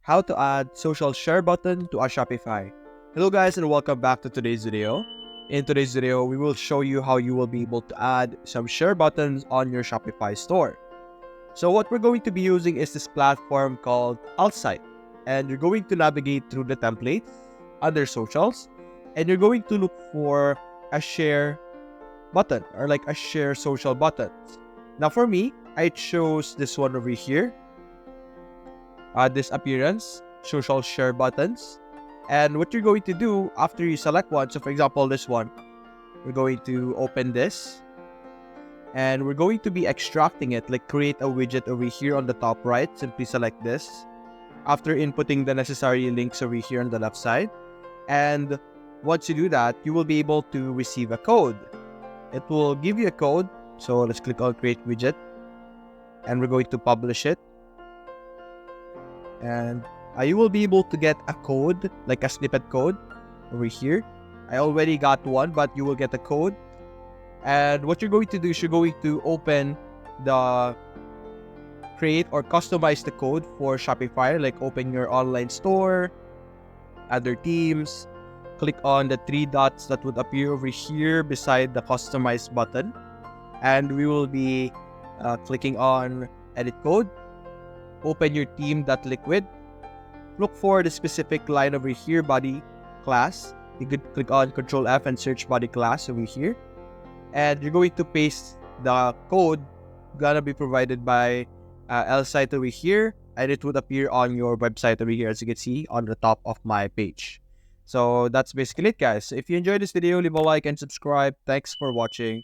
how to add social share button to a Shopify. Hello guys and welcome back to today's video. In today's video, we will show you how you will be able to add some share buttons on your Shopify store. So what we're going to be using is this platform called Altsite, and you're going to navigate through the templates under socials, and you're going to look for a share button or like a share social button. Now for me, I chose this one over here. This appearance, social share buttons. And what you're going to do after you select one, so for example, this one, we're going to open this and we're going to be extracting it, like create a widget over here on the top right. Simply select this after inputting the necessary links over here on the left side. And once you do that, you will be able to receive a code. It will give you a code. So let's click on create widget and we're going to publish it. And you will be able to get a code, like a snippet code over here. I already got one, but you will get a code. And what you're going to do is you're going to open the create or customize the code for Shopify, like open your online store, other themes, click on the three dots that would appear over here beside the customize button. And we will be clicking on edit code. Open your theme.liquid. Look for the specific line over here, body class. You could click on Control F and search body class over here. And you're going to paste the code gonna be provided by Altsite over here, and it would appear on your website over here, as you can see on the top of my page. So that's basically it, guys. If you enjoyed this video, leave a like and subscribe. Thanks for watching.